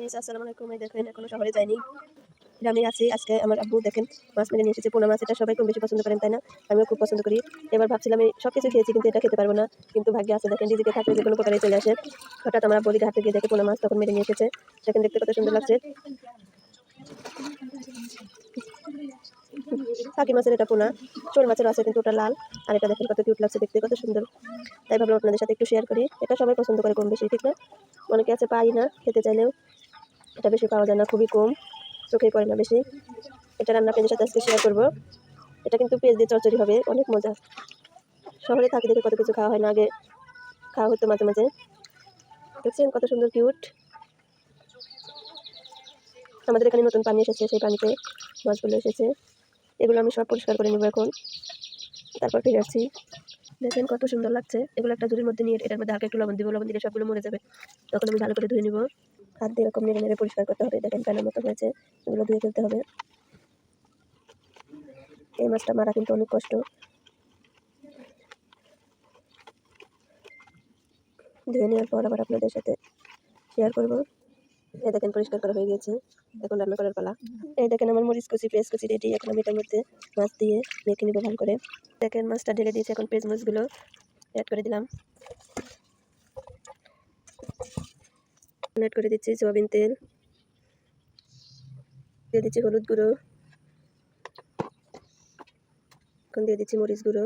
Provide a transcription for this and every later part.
Guys আসসালামু আলাইকুম। এই দেখেন এখনো শহরে যাইনি, গ্রামে আছি। আজকে আমার আব্বু দেখেন মাছ মেরে নিয়ে এসেছে, পোনা মাছ। এটা সবাই কম বেশি পছন্দ করেন, তাই না? আমিও খুব পছন্দ করি। এবার ভাবছিলাম এই সব কিছু খেয়েছি, কিন্তু এটা খেতে পারবো না। কিন্তু ভাগ্যে আছে, দেখেন রিজিকে থাকলে যে কোনো প্রকারে চলে আসে। হঠাৎ আমার আব্বু ঘাটে গিয়ে দেখে পোনা মাছ, তখন মেরে নিয়ে এসেছে। দেখেন দেখতে কত সুন্দর লাগছে। পাখি মাছের এটা পোনা, শোল মাছের আছে কিন্তু ওটা লাল। আর এটা দেখেন কত কিউট লাগছে দেখতে, কত সুন্দর। তাই ভাবলাম আপনাদের সাথে একটু শেয়ার করি। এটা সবাই পছন্দ করে কম বেশি, ঠিক না? অনেকে আছে পাই না, খেতে চাইলেও এটা বেশি পাওয়া যায় না, খুবই কম, চোখেই পড়ে না বেশি। এটা রান্না আপনাদের সাথে আজকে শেয়ার করবো। এটা কিন্তু পেঁয়াজ দিয়ে চচ্চড়ি হবে, অনেক মজা। শহরে থাকি দেখে কত কিছু খাওয়া হয় না, আগে খাওয়া হতো মাঝে মাঝে। দেখছেন কত সুন্দর কিউট। আমাদের এখানে নতুন পানি এসেছে, সেই পানিতে মাছগুলো এসেছে। এগুলো আমি সব পরিষ্কার করে নেবো এখন, তারপর ফিরে আসছি। দেখেন কত সুন্দর লাগছে। এগুলো একটা ঝুড়ির মধ্যে নিয়ে এটার মধ্যে হালকা একটু লবণ দিব, লবণ দিলে সবগুলো মরে যাবে। তখন আমি ভালো করে ধুয়ে নিব, হাত দিয়ে এরকম নেড়ে নেড়ে পরিষ্কার করতে হবে। দেখেন প্যানের মতো হয়েছে, এগুলো ধুয়ে ফেলতে হবে। এই মাছটা মারা কিন্তু অনেক কষ্ট। ধুয়ে নেওয়ার পর আবার আপনাদের সাথে শেয়ার করবো। এই দেখেন পরিষ্কার করা হয়ে গেছে, এখন রান্না করার পালা। এই দেখেন আমার মরিচ কুচি, পেঁয়াজ কুচি রেডি। এখন আমি এটার মধ্যে মাছ দিয়ে মেখে নিবো ভালো করে। দেখেন মাছটা ঢেলে দিয়েছি, এখন পেঁয়াজ মরিচগুলো অ্যাড করে দিলাম। অ্যাড করে দিচ্ছি সয়াবিন তেল, দিয়ে দিচ্ছি হলুদ গুঁড়ো, এখন দিয়ে দিচ্ছি মরিচ গুঁড়ো,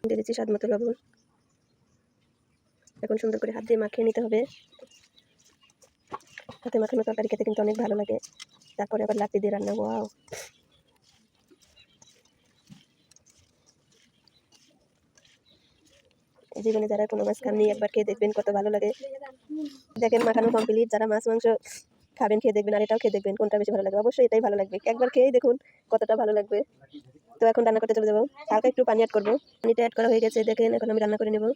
দিয়ে দিচ্ছি স্বাদ মতো লবণ। এখন সুন্দর করে হাত দিয়ে মাখিয়ে নিতে হবে। হাতে মাখানো তরকারি খেতে কিন্তু অনেক ভালো লাগে। তারপরে আবার লাত্তি দিয়ে রান্না, ওয়াও। জীবনে যারা কোনো মাছ খাননি একবার খেয়ে দেখবেন কত ভালো লাগে। দেখেন মাখানো কমপ্লিট। যারা মাছ মাংস খাবেন খেয়ে দেখবেন, আর এটাও খেয়ে দেখবেন কোনটা বেশি ভালো লাগবে। অবশ্যই এটাই ভালো লাগবে, একবার খেয়েই দেখুন কতটা ভালো লাগবে। তো এখন রান্না করতে চলে যাবো, হালকা একটু পানি অ্যাড করবো। পানিটা অ্যাড করা হয়ে গেছে, দেখেন এখন আমি রান্না করে নেবো।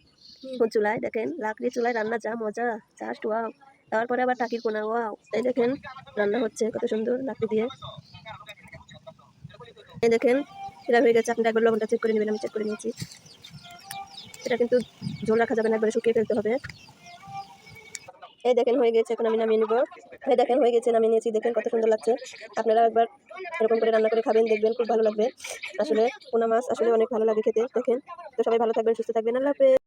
চুলায় দেখেন লাকড়ি চুলায় রান্না, যা মজা, জাস্ট ওয়াও। তারপরে আবার টাকির কোনা, ওয়াও। এই দেখেন রান্না হচ্ছে কত সুন্দর লাকড়ি দিয়ে। এই দেখেন এটা হয়ে গেছে। আপনারা একবার লবণটা চেক করে নেবেন, আমি চেক করে নিয়েছি। এটা কিন্তু ঝোল রাখা যাবে না, একবারে শুকিয়ে ফেলতে হবে। এই দেখেন হয়ে গেছে, এখন আমি নামিয়ে নেবো। এই দেখেন হয়ে গেছে, নামিয়ে নিয়েছি। দেখেন কত সুন্দর লাগছে। আপনারা একবার এরকম করে রান্না করে খাবেন, দেখবেন খুব ভালো লাগবে। আসলে পোনা মাছ আসলে অনেক ভালো লাগে খেতে। দেখেন তো সবাই ভালো থাকবেন, সুস্থ থাকবেন, আল্লাহ হাফেজ।